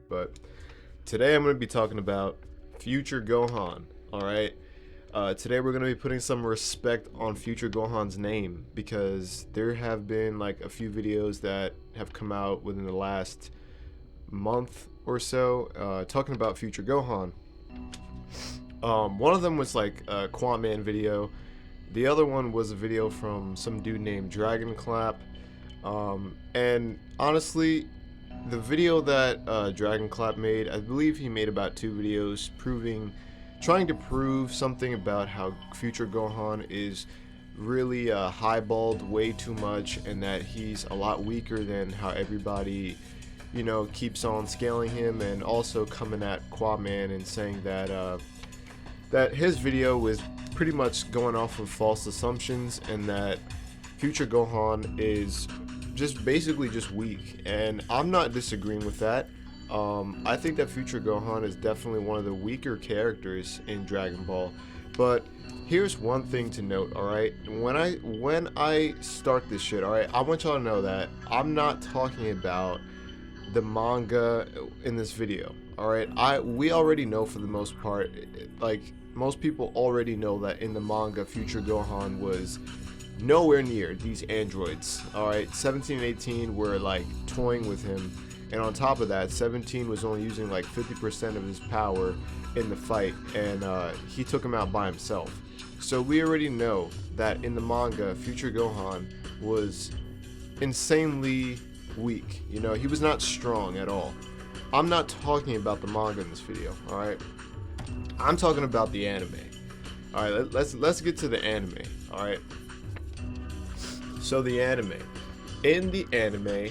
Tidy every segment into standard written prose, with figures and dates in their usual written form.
But today I'm going to be talking about future Gohan. All right. Today we're going to be putting some respect on future Gohan's name because there have been like a few videos that have come out within the last month or so talking about future Gohan. One of them was like a Quaman video. The other one was a video from some dude named Dragon Clap. And honestly, the video that Dragon Clap made, I believe he made about 2 videos trying to prove something about how future Gohan is really highballed way too much, and that he's a lot weaker than how everybody, keeps on scaling him, and also coming at Quaman and saying that that his video was pretty much going off of false assumptions, and that future Gohan is just basically just weak. And I'm not disagreeing with that. I think that future Gohan is definitely one of the weaker characters in Dragon Ball. But here's one thing to note, alright? When I start this shit, alright, I want y'all to know that I'm not talking about the manga in this video. Alright, we already know, for the most part, like most people already know, that in the manga future Gohan was nowhere near these androids. Alright, 17 and 18 were like toying with him, and on top of that, 17 was only using like 50% of his power in the fight, and he took him out by himself. So we already know that in the manga, future Gohan was insanely weak. He was not strong at all. I'm not talking about the manga in this video, alright? I'm talking about the anime. Alright, let's get to the anime, alright? So the anime. In the anime,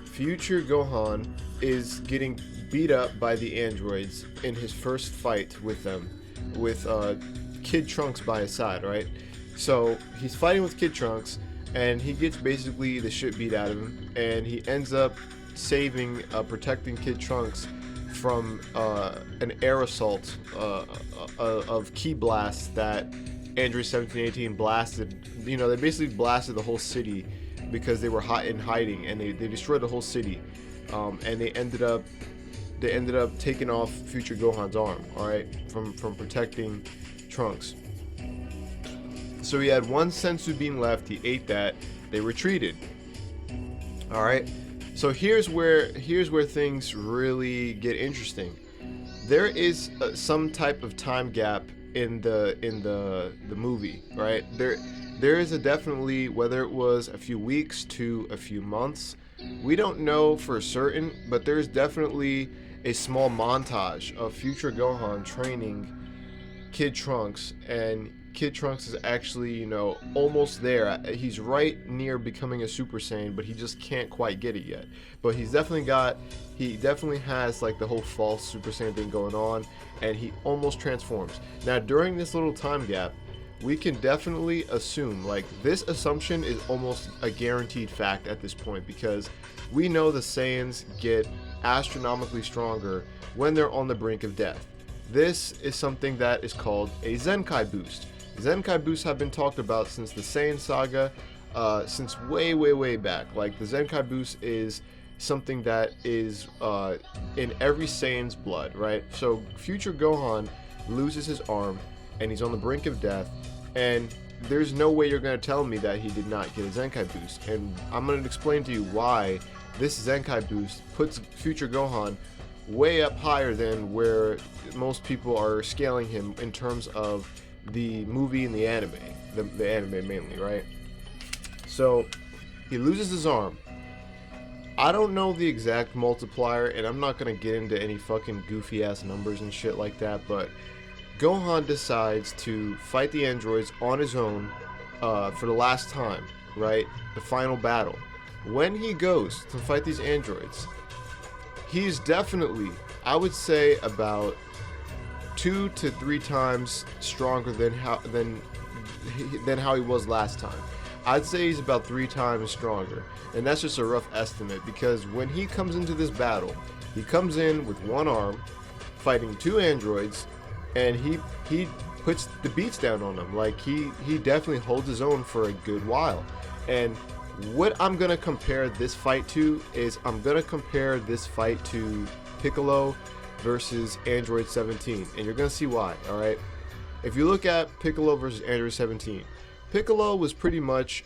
future Gohan is getting beat up by the androids in his first fight with them, with Kid Trunks by his side, right? So he's fighting with Kid Trunks, and he gets basically the shit beat out of him, and he ends up protecting Kid Trunks from an air assault of ki blasts that Android 1718 blasted. They basically blasted the whole city because they were in hiding, and they destroyed the whole city, and they ended up taking off future Gohan's arm, all right, from protecting Trunks. So he had one sensu bean left. He ate that. They retreated. All right. So here's where things really get interesting. There is some type of time gap in the movie, right? There is definitely, whether it was a few weeks to a few months, we don't know for certain, but there's definitely a small montage of future Gohan training Kid Trunks, and Kid Trunks is actually, almost there. He's right near becoming a Super Saiyan, but he just can't quite get it yet. But he definitely has like the whole false Super Saiyan thing going on, and he almost transforms. Now, during this little time gap, we can definitely assume, like, this assumption is almost a guaranteed fact at this point, because we know the Saiyans get astronomically stronger when they're on the brink of death. This is something that is called a Zenkai boost. Zenkai boosts have been talked about since the Saiyan saga, since way back. Like, the Zenkai boost is something that is in every Saiyan's blood, right? So future Gohan loses his arm, and he's on the brink of death, and there's no way you're going to tell me that he did not get a Zenkai boost. And I'm going to explain to you why this Zenkai boost puts future Gohan way up higher than where most people are scaling him in terms of the movie and the anime, the anime mainly, right? So he loses his arm. I don't know the exact multiplier, and I'm not going to get into any fucking goofy ass numbers and shit like that, but Gohan decides to fight the androids on his own for the last time, right? The final battle. When he goes to fight these androids, he's definitely, I would say, about 2 to 3 times stronger than how he was last time. I'd say he's about 3 times stronger, and that's just a rough estimate, because when he comes into this battle, he comes in with one arm, fighting 2 androids, and he puts the beats down on them. Like, he definitely holds his own for a good while. And what I'm gonna compare this fight to is, I'm gonna compare this fight to Piccolo versus Android 17, and you're gonna see why. All right, if you look at Piccolo versus Android 17, Piccolo was pretty much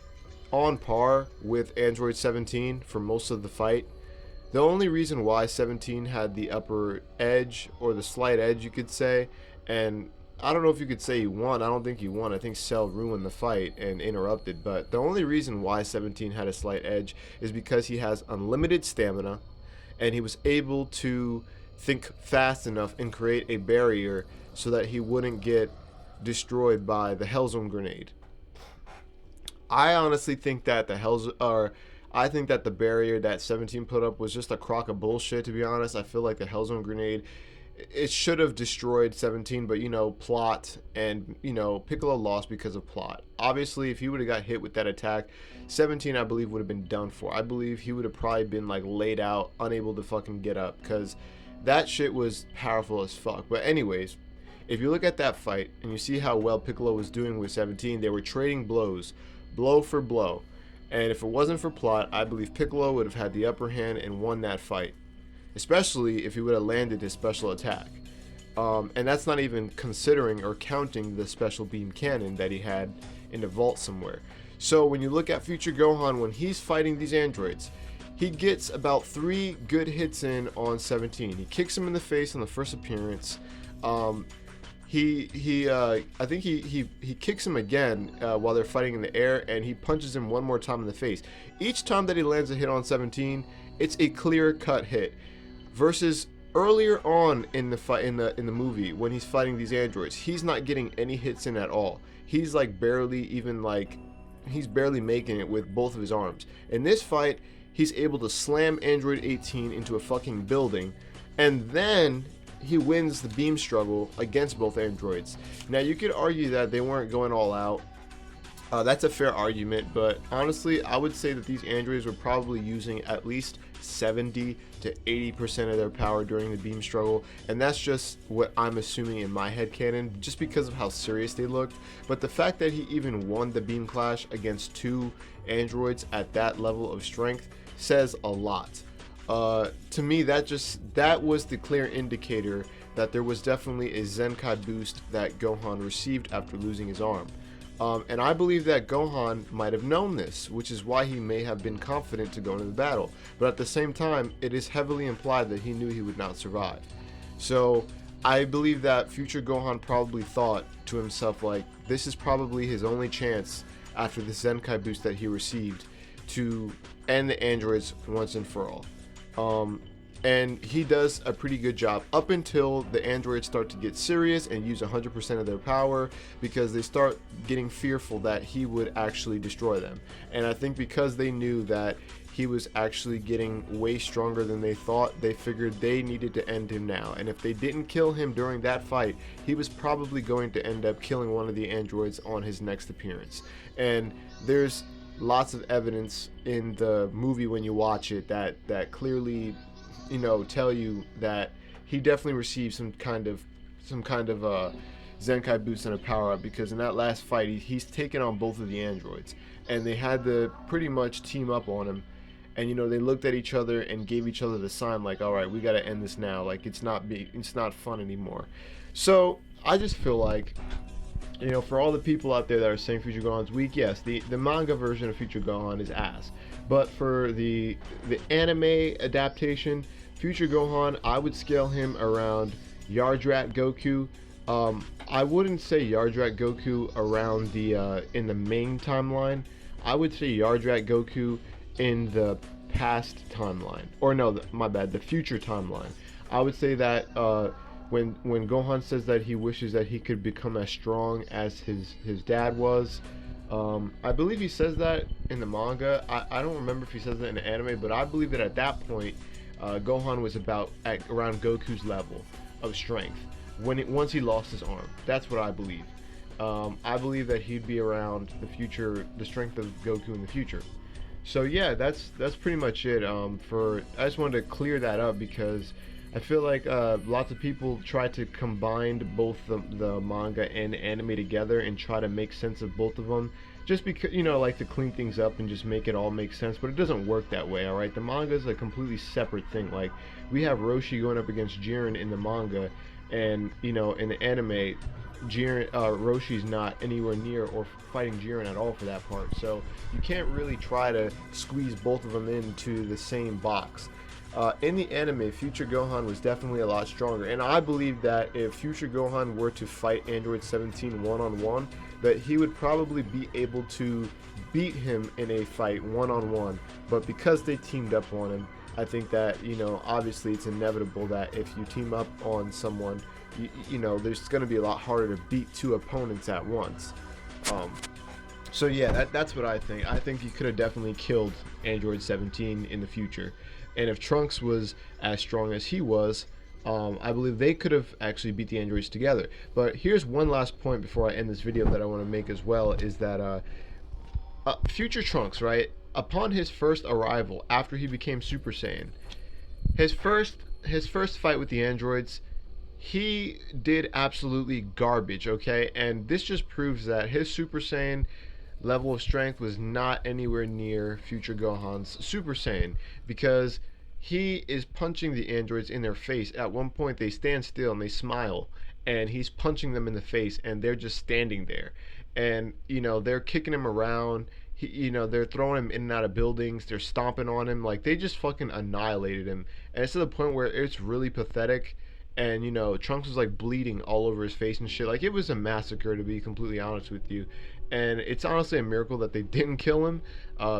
on par with Android 17 for most of the fight. The only reason why 17 had the upper edge, or the slight edge you could say, and I don't know if you could say he won. I don't think he won. I think Cell ruined the fight and interrupted. But the only reason why 17 had a slight edge is because he has unlimited stamina, and he was able to think fast enough and create a barrier so that he wouldn't get destroyed by the Hellzone grenade. I honestly think that I think that the barrier that 17 put up was just a crock of bullshit, to be honest. I feel like the Hellzone grenade, it should have destroyed 17, but plot, and Piccolo lost because of plot. Obviously, if he would have got hit with that attack, 17 I believe would have been done for. I believe he would have probably been like laid out, unable to fucking get up, because that shit was powerful as fuck. But anyways, if you look at that fight and you see how well Piccolo was doing with 17, they were trading blows, blow for blow. And if it wasn't for plot, I believe Piccolo would have had the upper hand and won that fight, especially if he would have landed his special attack. And that's not even considering or counting the special beam cannon that he had in the vault somewhere. So when you look at Future Gohan, when he's fighting these androids, he gets about 3 good hits in on 17. He kicks him in the face on the first appearance. I think he kicks him again while they're fighting in the air, and he punches him one more time in the face. Each time that he lands a hit on 17, it's a clear-cut hit. Versus earlier on in the fight, in the movie, when he's fighting these androids, he's not getting any hits in at all. He's like he's barely making it with both of his arms. In this fight, he's able to slam Android 18 into a fucking building, and then he wins the beam struggle against both androids. Now you could argue that they weren't going all out. That's a fair argument, but honestly, I would say that these androids were probably using at least 70 to 80% of their power during the beam struggle, and that's just what I'm assuming in my head canon, just because of how serious they looked. But the fact that he even won the beam clash against 2 androids at that level of strength says a lot. To me, that was the clear indicator that there was definitely a Zenkai boost that Gohan received after losing his arm. And I believe that Gohan might have known this, which is why he may have been confident to go into the battle. But at the same time, it is heavily implied that he knew he would not survive. So I believe that Future Gohan probably thought to himself, like, this is probably his only chance after the Zenkai boost that he received to end the androids once and for all. And he does a pretty good job up until the androids start to get serious and use 100% of their power, because they start getting fearful that he would actually destroy them. And I think because they knew that he was actually getting way stronger than they thought, they figured they needed to end him now. And if they didn't kill him during that fight, he was probably going to end up killing one of the androids on his next appearance. And there's lots of evidence in the movie when you watch it that clearly tell you that he definitely received some kind of Zenkai boost and a power up, because in that last fight he's taken on both of the androids, and they had to pretty much team up on him. And they looked at each other and gave each other the sign, like, all right, we got to end this now, like it's not fun anymore. So I just feel like, for all the people out there that are saying Future Gohan's weak, yes, the manga version of Future Gohan is ass. But for the anime adaptation, Future Gohan, I would scale him around Yardrat Goku. I wouldn't say Yardrat Goku around in the main timeline. I would say Yardrat Goku in the past timeline. Or no, my bad, the future timeline. I would say that when Gohan says that he wishes that he could become as strong as his dad was, I believe he says that in the manga. I don't remember if he says that in the anime, but I believe that at that point Gohan was around Goku's level of strength once he lost his arm. That's what I believe. I believe that he'd be around the strength of Goku in the future. So yeah, that's pretty much it. I just wanted to clear that up, because I feel like lots of people try to combine both the manga and the anime together and try to make sense of both of them, just because, you know, like to clean things up and just make it all make sense, but it doesn't work that way. All right, the manga is a completely separate thing. Like, we have Roshi going up against Jiren in the manga, and you know, in the anime, Roshi's not anywhere near or fighting Jiren at all for that part. So you can't really try to squeeze both of them into the same box. In the anime, Future Gohan was definitely a lot stronger, and I believe that if Future Gohan were to fight Android 17 one-on-one, that he would probably be able to beat him in a fight one-on-one. But because they teamed up on him, I think that, you know, obviously it's inevitable that if you team up on someone, you know, there's going to be a lot harder to beat two opponents at once. So yeah, that's what I think. I think he could have definitely killed Android 17 in the future. And if Trunks was as strong as he was, I believe they could have actually beat the androids together. But here's one last point before I end this video that I want to make as well, is that future Trunks, right, upon his first arrival after he became Super Saiyan, his first fight with the androids, he did absolutely garbage, okay? And this just proves that his Super Saiyan level of strength was not anywhere near Future Gohan's Super Saiyan, because he is punching the androids in their face. At one point they stand still and they smile, and he's punching them in the face, and they're just standing there. And you know, they're kicking him around. You know, they're throwing him in and out of buildings, they're stomping on him, like they just fucking annihilated him. And it's to the point where it's really pathetic. And you know, Trunks was like bleeding all over his face and shit. Like, it was a massacre, to be completely honest with you. And it's honestly a miracle that they didn't kill him,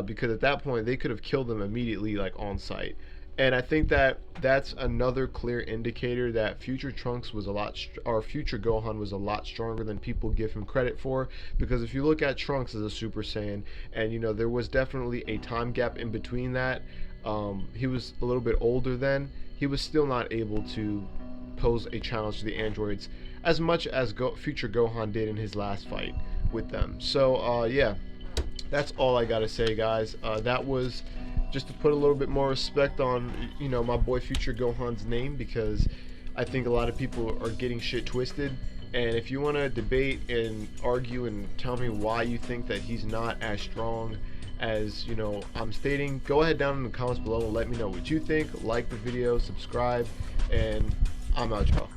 because at that point they could have killed him immediately, like on sight. And I think that that's another clear indicator that future Trunks was a lot, or future Gohan was a lot stronger than people give him credit for. Because if you look at Trunks as a Super Saiyan, and you know, there was definitely a time gap in between that. He was a little bit older then. He was still not able to pose a challenge to the androids as much as future Gohan did in his last fight with them. So yeah, that's all I gotta say, guys. That was just to put a little bit more respect on, you know, my boy Future Gohan's name, because I think a lot of people are getting shit twisted. And if you want to debate and argue and tell me why you think that he's not as strong as, you know, I'm stating, go ahead down in the comments below and let me know what you think. Like the video, subscribe, and I'm out, y'all.